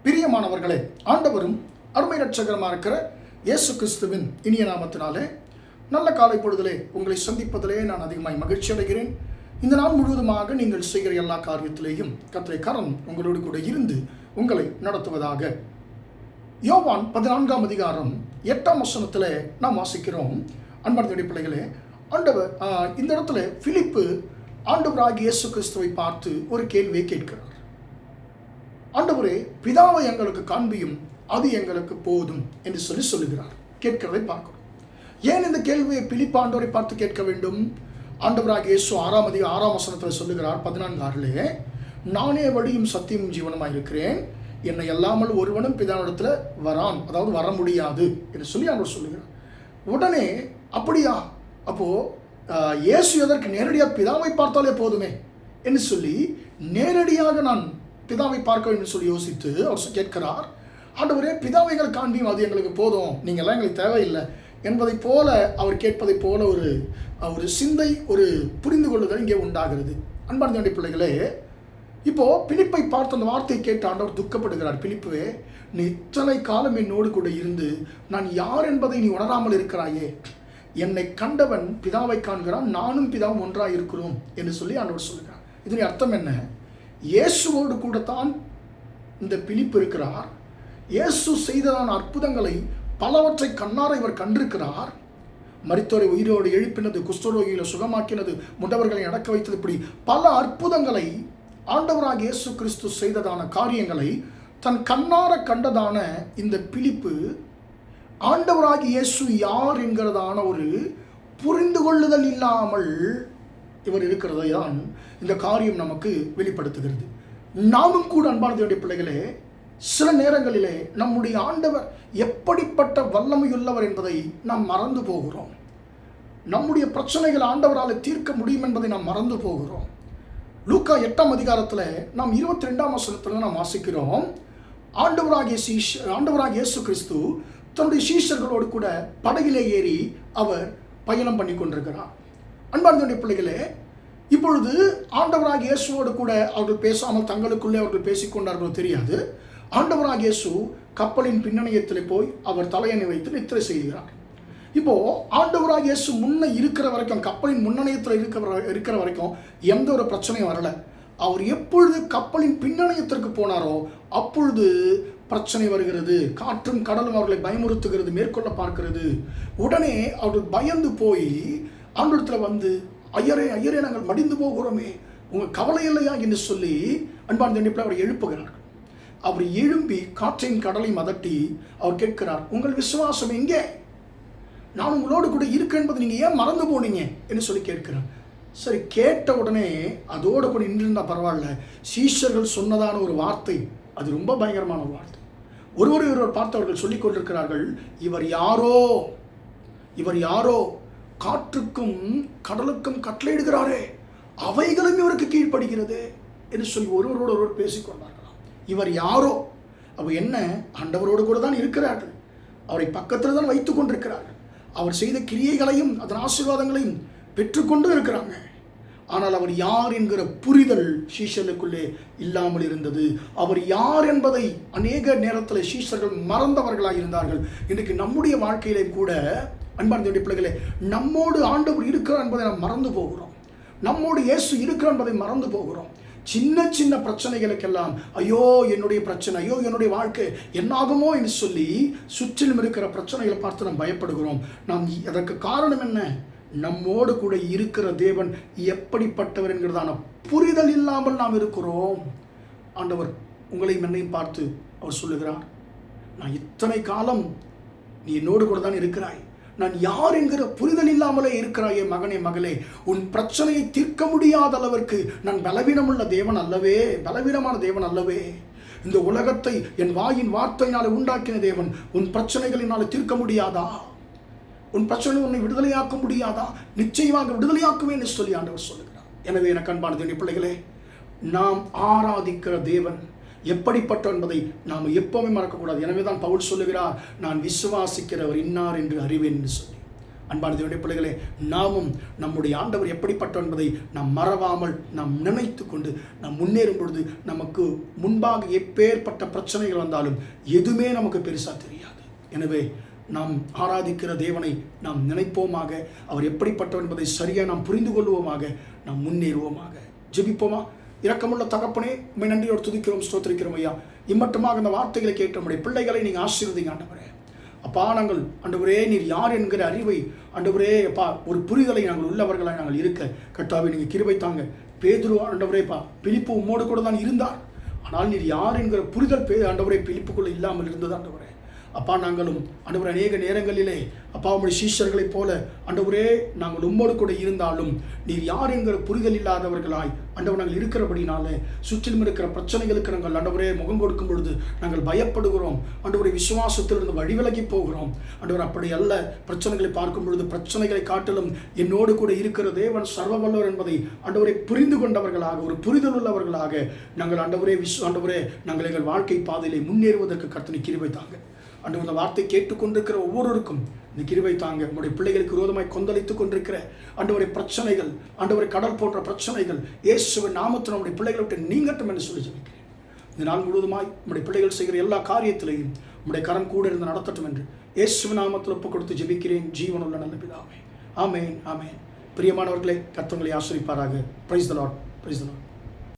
பிரியமானவர்களே, ஆண்டவரும் அருமை இரட்சகருமா இருக்கிற இயேசு கிறிஸ்துவின் இனிய நாமத்தினாலே நல்ல காலை பொழுதிலே உங்களை சந்திப்பதிலே நான் அதிகமாய் மகிழ்ச்சி அடைகிறேன். இந்த நாள் முழுவதுமாக நீங்கள் செய்கிற எல்லா காரியத்திலேயும் கர்த்தருடைய கரம் உங்களோடு கூட இருந்து உங்களை நடத்துவதாக. யோவான் 14ஆம் அதிகாரம் 8ஆம் வசனத்தில் நாம் வாசிக்கிறோம். அன்பார்ந்த பிள்ளைகளே, ஆண்டவர் இந்த இடத்துல பிலிப்பு ஆண்டவராகிய இயேசு கிறிஸ்துவை பார்த்து ஒரு கேள்வியை கேட்கிறார். ஆண்டவரே, பிதாவை எங்களுக்கு காண்பியும், அது எங்களுக்கு போதும் என்று சொல்லுகிறார். கேட்கிறதை பார்க்கிறோம். ஏன் இந்த கேள்வியை பிலிப்பு ஆண்டவரை பார்த்து கேட்க வேண்டும்? ஆண்டவராகிய இயேசு 6ஆம் வசனத்தில் சொல்லுகிறார், 14:6, நானே வழியும் சத்தியமும் ஜீவனுமாய் இருக்கிறேன், என்னை அல்லாமல் ஒருவனும் பிதாவிடத்தில் வரான், அதாவது வர முடியாது என்று சொல்லி ஆண்டவர் சொல்லுகிறார். உடனே அப்படியா, அப்போ இயேசு எதற்கு நேரடியாக பிதாவை பார்த்தாலே போதுமே என்று சொல்லி நேரடியாக நான் பிதாவை பார்க்க வேண்டும் சொல்லி யோசித்து அவர் கேட்கிறார். ஆண்டவரே, பிதாவை எங்களுக்கு காண்பியும், அது எங்களுக்கு போதும், நீங்கள்லாம் எங்களுக்கு தேவையில்லை என்பதை போல அவர் கேட்பதை போல ஒரு சிந்தை, ஒரு புரிந்து கொள்ளுதல் இங்கே உண்டாகிறது. அன்பார்ந்த பிள்ளைகளே, இப்போ பிலிப்பை பார்த்து அந்த வார்த்தையை கேட்டு ஆண்டவர் துக்கப்படுகிறார். பிலிப்புவே, நீ இத்தனை காலம் என்னோடு கூட இருந்து நான் யார் என்பதை நீ உணராமல் இருக்கிறாயே, என்னை கண்டவன் பிதாவை காண்கிறான், நானும் பிதாவும் ஒன்றாக இருக்கிறோம் என்று சொல்லி ஆண்டவர் சொல்லுகிறார். இதனுடைய அர்த்தம் என்ன? இயேசுவோடு கூட தான் இந்த பிலிப்பு இருக்கிறார். இயேசு செய்ததான அற்புதங்களை பலவற்றை கண்ணார இவர் கண்டிருக்கிறார். மரித்தோரை உயிரோடு எழுப்பினது, குஷ்டரோகிகளை சுகமாக்கினது, முடவர்களை அடக்க வைத்தது, இப்படி பல அற்புதங்களை ஆண்டவராக இயேசு கிறிஸ்து செய்ததான காரியங்களை தன் கண்ணார கண்டதான இந்த பிலிப்பு ஆண்டவராகி இயேசு யார் என்கிறதான ஒரு புரிந்து கொள்ளுதல் இல்லாமல் இவர் இருக்கிறதை தான் இந்த காரியம் நமக்கு வெளிப்படுத்துகிறது. நாமும் கூட அன்பார்ந்த பிள்ளைகளே, சில நேரங்களிலே நம்முடைய ஆண்டவர் எப்படிப்பட்ட வல்லமையுள்ளவர் என்பதை நாம் மறந்து போகிறோம். நம்முடைய பிரச்சனைகள் ஆண்டவரால் தீர்க்க முடியும் என்பதை நாம் மறந்து போகிறோம். லூக்கா 8ஆம் அதிகாரத்தில் நாம் 22ஆம் வசனத்தில் நாம் வாசிக்கிறோம். ஆண்டவராகிய இயேசு கிறிஸ்து தன்னுடைய சீஷர்களோடு கூட படகிலே ஏறி அவர் பயணம் பண்ணி கொண்டிருக்கிறார். அன்பார்ந்த பிள்ளைகளே, இப்பொழுது ஆண்டவராகிய இயேசுவோடு கூட அவர்கள் பேசாமல் தங்களுக்குள்ளே அவர்கள் பேசிக்கொண்டார்களோ தெரியாது. ஆண்டவராகிய இயேசு கப்பலின் பின்னணியத்தில் போய் அவர் தலையணை வைத்து நித்திரை செய்கிறார். இப்போ ஆண்டவராகிய இயேசு முன்ன இருக்கிற வரைக்கும், கப்பலின் முன்னணியத்தில் இருக்கிற வரைக்கும் எந்த ஒரு பிரச்சனையும் வரல. அவர் எப்பொழுது கப்பலின் பின்னணியத்திற்கு போனாரோ அப்பொழுது பிரச்சனை வருகிறது. காற்றும் கடலும் அவர்களை பயமுறுத்துகிறது, மேற்கொள்ள பார்க்கிறது. உடனே அவர்கள் பயந்து போய் ஆண்டவரிடத்தில் வந்து, ஐயரே நாங்கள் மடிந்து போகிறோமே, உங்கள் கவலை இல்லையா என்று சொல்லி அன்பார்ந்த அவர் எழுப்புகிறார்கள். அவர் எழும்பி காற்றையும் கடலையும் அதட்டி அவர் கேட்கிறார், உங்கள் விசுவாசம் எங்கே? நான் உங்களோடு கூட இருக்கேன் என்பது நீங்கள் ஏன் மறந்து போனீங்க என்று சொல்லி கேட்கிறார். சரி, கேட்ட உடனே அதோடு கூட நின்றிருந்தால் பரவாயில்ல, சீஷர்கள் சொன்னதான ஒரு வார்த்தை, அது ரொம்ப பயங்கரமான ஒரு வார்த்தை. ஒருவர் பார்த்தவர்கள் சொல்லிக் கொண்டிருக்கிறார்கள், இவர் யாரோ காற்றுக்கும் கடலுக்கும் கட்டளையிடுகிறாரே, அவைகளும் இவருக்கு கீழ்ப்படுகிறது என்று சொல்லி ஒருவர் பேசிக்கொண்டார்களாம். இவர் யாரோ, அவ என்ன, ஆண்டவரோடு கூட தான் இருக்கிறார்கள், அவரை பக்கத்தில் தான் வைத்துக் கொண்டிருக்கிறார்கள், அவர் செய்த கிரியைகளையும் அதன் ஆசீர்வாதங்களையும் பெற்றுக்கொண்டு இருக்கிறாங்க. ஆனால் அவர் யார் என்கிற புரிதல் சீஷர்களுக்குள்ளே இல்லாமல் இருந்தது. அவர் யார் என்பதை அநேக நேரத்தில் சீஷர்கள் மறந்தவர்களாக இருந்தார்கள். இன்றைக்கு நம்முடைய வாழ்க்கையிலே கூட அன்பார்ந்த பிள்ளைகளே, நம்மோடு ஆண்டவர் இருக்கிறார் என்பதை நாம் மறந்து போகிறோம். நம்மோடு இயேசு இருக்கிறார் என்பதை மறந்து போகிறோம். சின்ன சின்ன பிரச்சனைகளுக்கெல்லாம் ஐயோ என்னுடைய பிரச்சனை, ஐயோ என்னுடைய வாழ்க்கை என்னாகுமோ என்று சொல்லி சுற்றிலும் இருக்கிற பிரச்சனைகளை பார்த்து நாம் பயப்படுகிறோம். நாம் அதற்கு காரணம் என்ன? நம்மோடு கூட இருக்கிற தேவன் எப்படிப்பட்டவர் என்கிறதான புரிதல் இல்லாமல் நாம் இருக்கிறோம். ஆண்டவர் உங்களையும் என்னையும் பார்த்து அவர் சொல்லுகிறார், நான் இத்தனை காலம் நீ என்னோடு கூட தான் இருக்கிறாய், நான் யார் என்கிற புரிதல் இல்லாமலே இருக்கிறாயே மகனே மகளே, உன் பிரச்சனையை தீர்க்க முடியாத அளவிற்கு நான் பலவீனமான தேவன் அல்லவே. இந்த உலகத்தை என் வாயின் வார்த்தையினாலே உண்டாக்கின தேவன் உன் பிரச்சனைகளினாலே தீர்க்க முடியாதா? உன் பிரச்சனை உன்னை விடுதலையாக்க முடியாதா? நிச்சயமாக விடுதலையாக்குவேன் என்று சொல்லி ஆண்டவர் சொல்லுகிறார். எனவே எனக்கு அன்பான பிள்ளைகளே, நாம் ஆராதிக்கிற தேவன் எப்படிப்பட்டவர் என்பதை நாம் எப்பவுமே மறக்கக்கூடாது. எனவே தான் பவுல் சொல்லுகிறார், நான் விசுவாசிக்கிறவர் இன்னார் என்று அறிவேன் என்று சொல்லி. அன்பான தேவனுடைய பிள்ளைகளே, நாமும் நம்முடைய ஆண்டவர் எப்படிப்பட்டவர் என்பதை நாம் மறவாமல் நாம் நினைத்து கொண்டு நாம் முன்னேறும் பொழுது நமக்கு முன்பாக எப்பேற்பட்ட பிரச்சனைகள் வந்தாலும் எதுவுமே நமக்கு பெருசாக தெரியாது. எனவே நாம் ஆராதிக்கிற தேவனை நாம் நினைப்போமாக, அவர் எப்படிப்பட்டவர் என்பதை சரியாக நாம் புரிந்து கொள்வோமாக, நாம் முன்னேறுவோமாக. ஜெபிப்போமா? இரக்கமுள்ள தகப்பனே, உம்மை நன்றியோடு துதிக்கிறோம், ஸ்தோத்திரிக்கிறோம் ஐயா. இம்மட்டுமாக இந்த வார்த்தைகளை கேட்ட நம்முடைய பிள்ளைகளை நீங்கள் ஆசீர்வதிங்க ஆண்டவரே. அப்பா, நாங்கள் ஆண்டவரே நீர் யார் என்கிற அறிவை ஆண்டவரே அப்பா ஒரு புரிதலை நாங்கள் உள்ளவர்களாக நாங்கள் இருக்க கர்த்தாவே நீங்கள் கிருபை தாங்க. பேதுரு ஆண்டவரேப்பா பிலிப்பு உம்மோடு கூட தான் இருந்தார். ஆனால் நீர் யார் என்கிற புரிதல் ஆண்டவரே பிலிப்புக்குள்ளே இல்லாமல் இருந்தது ஆண்டவரே. அப்பா, நாங்களும் ஆண்டவரே அநேக நேரங்களிலே அப்பா உம்முடைய சீஷர்களைப் போல ஆண்டவரே நாங்கள் உம்மோடு கூட இருந்தாலும் நீர் யார் என்கிற புரிதல் இல்லாதவர்களாய் ஆண்டவர் நாங்கள் இருக்கிறபடினாலே சுற்றிலும் இருக்கிற பிரச்சனைகளுக்கு நாங்கள் ஆண்டவரே முகம் கொடுக்கும் பொழுது நாங்கள் பயப்படுகிறோம். ஆண்டவரை விசுவாசத்திலிருந்து வழிவிலகி போகிறோம். ஆண்டவர் அப்படி அல்ல. பிரச்சனைகளை பார்க்கும் பொழுது பிரச்சனைகளை காட்டிலும் என்னோடு கூட இருக்கிற தேவன் சர்வ வல்லவர் என்பதை ஆண்டவரை புரிந்து கொண்டவர்களாக, ஒரு புரிதல் உள்ளவர்களாக நாங்கள் ஆண்டவரே ஆண்டவரே நாங்கள் எங்கள் வாழ்க்கை பாதையிலே முன்னேறுவதற்கு கர்த்தனை கிருபை தாங்க. ஆண்டவர் இந்த வார்த்தை கேட்டுக்கொண்டிருக்கிற ஒவ்வொருவருக்கும் இந்த கிருபை தாங்க. நம்முடைய பிள்ளைகளுக்கு விரோதமாய் கொந்தளித்துக் கொண்டிருக்கிற ஆண்டவரை பிரச்சனைகள், ஆண்டவரை கடல் போன்ற பிரச்சனைகள் இயேசுவின் நாமத்தில் நம்முடைய பிள்ளைகளை விட்டு நீங்கட்டும் என்று சொல்லி ஜெபிக்கிறேன். இந்த நாள் முழுவதுமாய் நம்முடைய பிள்ளைகள் செய்கிற எல்லா காரியத்திலையும் நம்முடைய கரம் கூட இருந்து நடத்தட்டும் என்று இயேசுவின் நாமத்தில் ஒப்புக் கொடுத்து ஜெபிக்கிறேன் ஜீவனுள்ள நல்ல பிதாவே. ஆமேன், ஆமேன். பிரியமானவர்களே, கர்த்தர் உங்களை ஆசீர்வதிப்பாராக. Praise the Lord, praise the Lord.